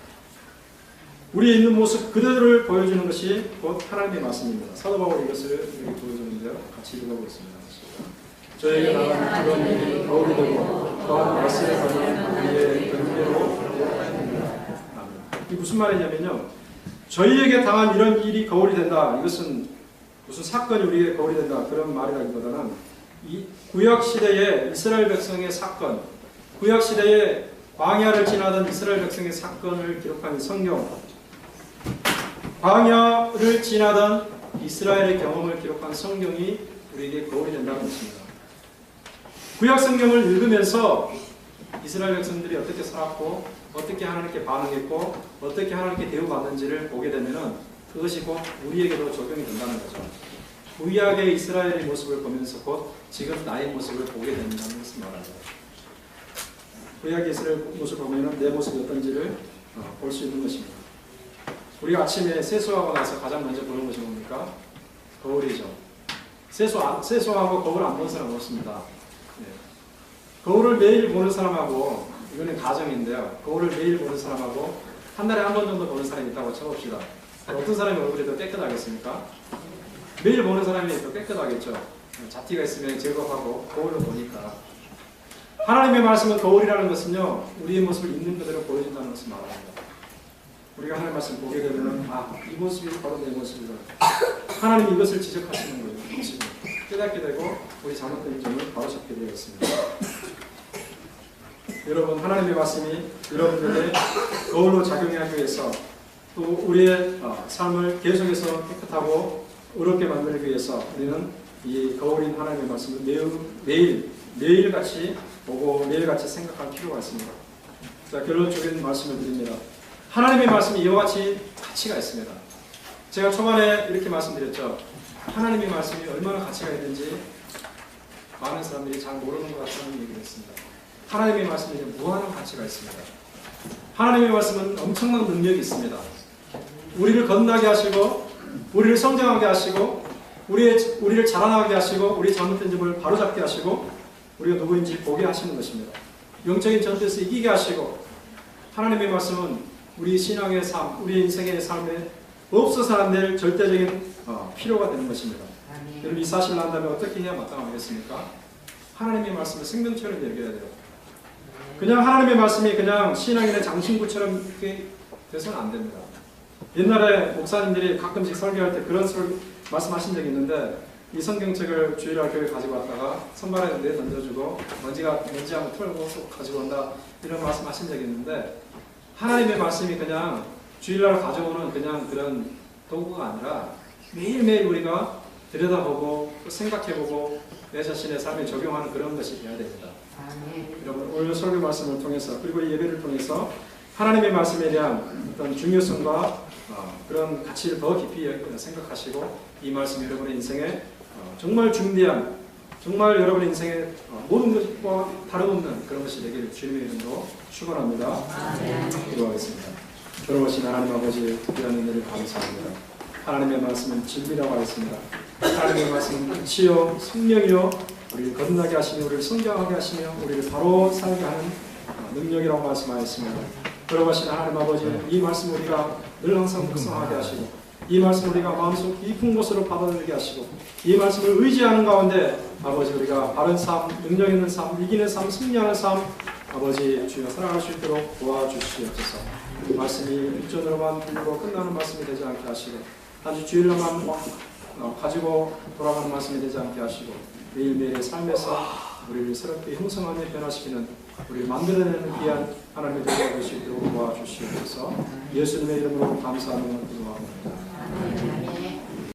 우리의 있는 모습 그대로를 보여주는 것이 곧 하나님의 말씀입니다. 사도 바울이 이것을 우리에게 보여주는데요. 같이 읽어보겠습니다. 저에게 나간 그런 일이 거울이 되고 또한 말씀에 가는 우리의 경계로 이 무슨 말이냐면요. 저희에게 당한 이런 일이 거울이 된다. 이것은 무슨 사건이 우리에게 거울이 된다. 그런 말이라기보다는 이 구약시대의 이스라엘 백성의 사건, 구약시대의 광야를 지나던 이스라엘 백성의 사건을 기록한 성경, 광야를 지나던 이스라엘의 경험을 기록한 성경이 우리에게 거울이 된다는 것입니다. 구약 성경을 읽으면서 이스라엘 백성들이 어떻게 살았고 어떻게 하나님께 반응했고 어떻게 하나님께 대우받는지를 보게 되면 그것이 곧 우리에게도 적용이 된다는 거죠. 구약의 이스라엘의 모습을 보면서 곧 지금 나의 모습을 보게 된다는 것을 말합니다. 구약의 이스라엘 모습을 보면 내 모습이 어떤지를 볼 수 있는 것입니다. 우리가 아침에 세수하고 나서 가장 먼저 보는 것이 뭡니까? 거울이죠. 세수하고 거울 안 본 사람 없습니다. 네. 거울을 매일 보는 사람하고, 이거는 가정인데요. 거울을 매일 보는 사람하고 한 달에 한 번 정도 보는 사람이 있다고 쳐봅시다. 어떤 사람이 얼굴이 더 깨끗하겠습니까? 매일 보는 사람이 더 깨끗하겠죠. 잡티가 있으면 제거하고 거울로 보니까. 하나님의 말씀은 거울이라는 것은요, 우리의 모습을 있는 그대로 보여준다는 것을 말합니다. 우리가 하나님의 말씀을 보게 되면 이 모습이 바로 내 모습이다. 하나님이 이것을 지적하시는 거예요. 깨닫게 되고 우리 잘못된 점을 바로 잡게 되었습니다. 여러분, 하나님의 말씀이 여러분들의 거울로 작용하기 위해서 또 우리의 삶을 계속해서 깨끗하고 의롭게 만들기 위해서 우리는 이 거울인 하나님의 말씀을 매일같이 보고 매일같이 생각할 필요가 있습니다. 자, 결론적인 말씀을 드립니다. 하나님의 말씀이 이와 같이 가치가 있습니다. 제가 초반에 이렇게 말씀드렸죠. 하나님의 말씀이 얼마나 가치가 있는지 많은 사람들이 잘 모르는 것 같다는 얘기를 했습니다. 하나님의 말씀에 무한한 가치가 있습니다. 하나님의 말씀은 엄청난 능력이 있습니다. 우리를 거듭나게 하시고 우리를 성장하게 하시고 우리를 자라나게 하시고 우리 잘못된 점을 바로잡게 하시고 우리가 누구인지 보게 하시는 것입니다. 영적인 전투에서 이기게 하시고 하나님의 말씀은 우리 신앙의 삶, 우리 인생의 삶에 없어서 안 될 절대적인 필요가 되는 것입니다. 여러분, 이 사실을 안다면 어떻게 해야 마땅하겠습니까? 하나님의 말씀을 생명처럼 여겨야 돼요. 그냥 하나님의 말씀이 그냥 신앙인의 장신구처럼 이렇게 돼서는 안 됩니다. 옛날에 목사님들이 가끔씩 설교할 때 그런 말씀하신 적이 있는데 이 성경책을 주일날 교회에 가지고 왔다가 선발에 내 던져주고 먼지 한번 털고 가지고 온다 이런 말씀하신 적이 있는데 하나님의 말씀이 그냥 주일날 가져오는 그냥 그런 도구가 아니라 매일매일 우리가 들여다보고 생각해보고 내 자신의 삶에 적용하는 그런 것이 되어야 됩니다. 여러분, 오늘 설교 말씀을 통해서 그리고 이 예배를 통해서 하나님의 말씀에 대한 어떤 중요성과 그런 가치를 더 깊이 생각하시고 이 말씀이 여러분의 인생에 정말 중대한 정말 여러분의 인생의 모든 것과 다름없는 그런 것이 되기를 주님의 이름으로 축원합니다. 기도하겠습니다. 돌아오신 하나님 아버지 귀한 은혜를 감사합니다. 하나님의 말씀은 진리라고 하였습니다. 하나님의 말씀은 빛이요 생명이요 우리를 거듭나게 하시며 우리를 성장하게 하시며 우리를 바로 살게 하는 능력이라고 말씀하였습니다. 돌아오신 하나님 아버지 이 말씀 우리가 늘 항상 묵상하게 하시고 이 말씀 우리가 마음속 깊은 곳으로 받아들이게 하시고 이 말씀을 의지하는 가운데 아버지 우리가 바른 삶, 능력 있는 삶, 이기는 삶, 승리하는 삶 아버지 주여 살아갈 수 있도록 도와주시옵소서. 말씀이 윗전으로만 불고 끝나는 말씀이 되지 않게 하시고 단지 주일로만 가지고 돌아가는 말씀이 되지 않게 하시고 매일매일의 삶에서 우리를 새롭게 형성하며 변화시키는 우리를 만들어내는 귀한 하나님의 되게 될 수 있도록 도와주시옵소서. 예수님의 이름으로 감사하며 기도합니다.